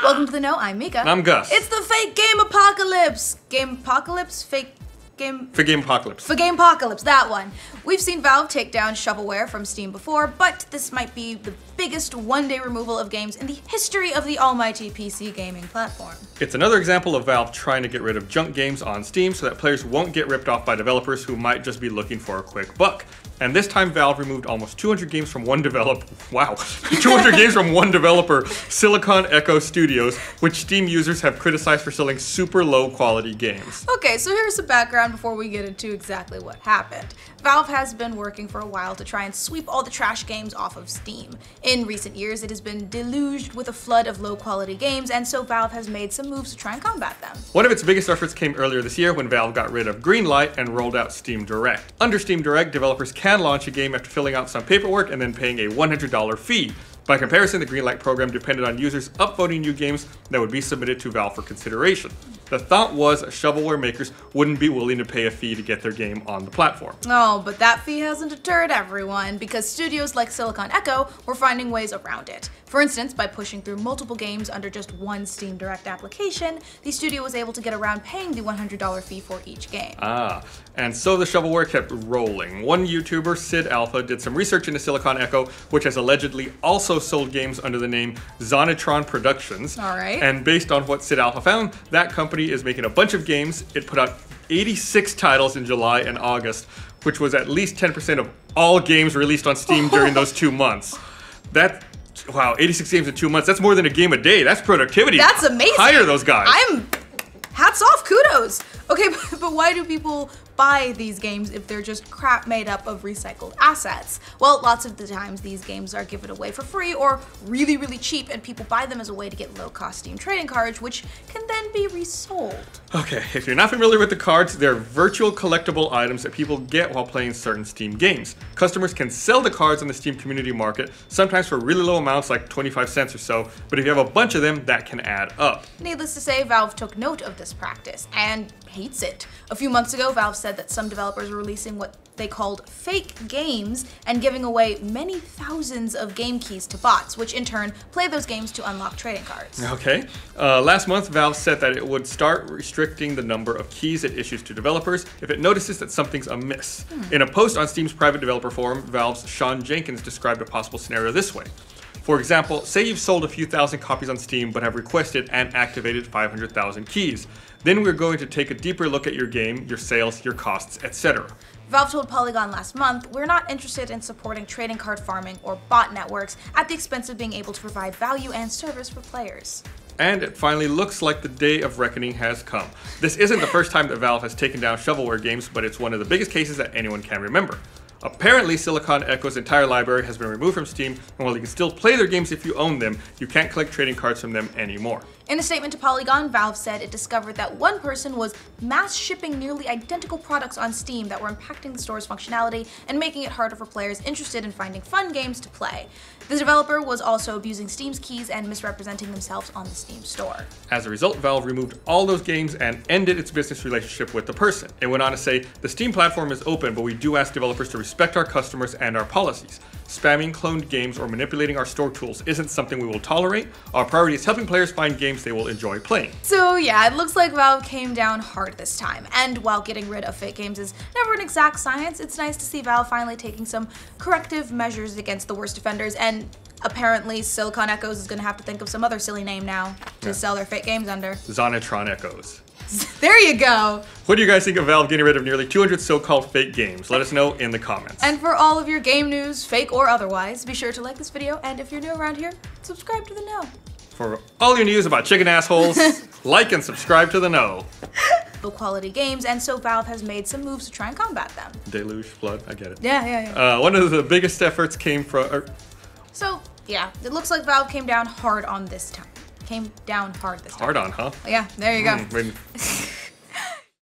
Welcome to the Know, I'm Mica. And I'm Gus. It's the fake game apocalypse. Game apocalypse? Fake game? For Game Apocalypse. For Game Apocalypse, that one. We've seen Valve take down shovelware from Steam before, but this might be the biggest one-day removal of games in the history of the almighty PC gaming platform. It's another example of Valve trying to get rid of junk games on Steam so that players won't get ripped off by developers who might just be looking for a quick buck. And this time Valve removed almost 200 games from one developer, 200 games from one developer, Silicon Echo Studios, which Steam users have criticized for selling super low quality games. Okay, so here's some background before we get into exactly what happened. Valve has been working for a while to try and sweep all the trash games off of Steam. In recent years, it has been deluged with a flood of low quality games, and so Valve has made some moves to try and combat them. One of its biggest efforts came earlier this year when Valve got rid of Greenlight and rolled out Steam Direct. Under Steam Direct, developers can launch a game after filling out some paperwork and then paying a $100 fee. By comparison, the Greenlight program depended on users upvoting new games that would be submitted to Valve for consideration. The thought was shovelware makers wouldn't be willing to pay a fee to get their game on the platform. Oh, but that fee hasn't deterred everyone, because studios like Silicon Echo were finding ways around it. For instance, by pushing through multiple games under just one Steam Direct application, the studio was able to get around paying the $100 fee for each game. And so the shovelware kept rolling. One YouTuber, Sid Alpha, did some research into Silicon Echo, which has allegedly also sold games under the name Zonatron Productions. All right. And based on what Sid Alpha found, that company is making a bunch of games. It put out 86 titles in July and August, which was at least 10% of all games released on Steam during those 2 months. Wow, 86 games in 2 months. That's more than a game a day. That's productivity. That's amazing. Hire those guys. Hats off, kudos. Okay, but why do people buy these games if they're just crap made up of recycled assets? Well, lots of the times these games are given away for free or really, really cheap, and people buy them as a way to get low-cost Steam trading cards, which can then be resold. Okay, if you're not familiar with the cards, they're virtual collectible items that people get while playing certain Steam games. Customers can sell the cards on the Steam community market, sometimes for really low amounts like 25 cents or so, but if you have a bunch of them, that can add up. Needless to say, Valve took note of this practice and hates it. A few months ago, Valve said that some developers were releasing what they called fake games and giving away many thousands of game keys to bots, which in turn play those games to unlock trading cards. Okay. Last month, Valve said that it would start restricting the number of keys it issues to developers if it notices that something's amiss. In a post on Steam's private developer forum, Valve's Sean Jenkins described a possible scenario this way. For example, say you've sold a few thousand copies on Steam but have requested and activated 500,000 keys. Then we're going to take a deeper look at your game, your sales, your costs, etc. Valve told Polygon last month, "We're not interested in supporting trading card farming or bot networks at the expense of being able to provide value and service for players." And it finally looks like the day of reckoning has come. This isn't the first time that Valve has taken down shovelware games, but it's one of the biggest cases that anyone can remember. Apparently, Silicon Echo's entire library has been removed from Steam, and while you can still play their games if you own them, you can't collect trading cards from them anymore. In a statement to Polygon, Valve said it discovered that one person was mass shipping nearly identical products on Steam that were impacting the store's functionality and making it harder for players interested in finding fun games to play. The developer was also abusing Steam's keys and misrepresenting themselves on the Steam store. As a result, Valve removed all those games and ended its business relationship with the person. It went on to say, "The Steam platform is open, but we do ask developers to respect our customers and our policies. Spamming cloned games or manipulating our store tools isn't something we will tolerate. Our priority is helping players find games they will enjoy playing." So yeah, it looks like Valve came down hard this time. And while getting rid of fake games is never an exact science, it's nice to see Valve finally taking some corrective measures against the worst offenders. And apparently Silicon Echoes is going to have to think of some other silly name now to sell their fake games under. Zonatron Echoes. There you go. What do you guys think of Valve getting rid of nearly 200 so-called fake games? Let us know in the comments. And for all of your game news, fake or otherwise, be sure to like this video, and if you're new around here, subscribe to the Know. For all your news about chicken assholes, like and subscribe to the Know. Low quality games, and so Valve has made some moves to try and combat them. Deluge, flood, I get it. Yeah. One of the biggest efforts came from... So, yeah, it looks like Valve came down hard on this time. Came down hard this time. Hard on, huh? Yeah, there you go.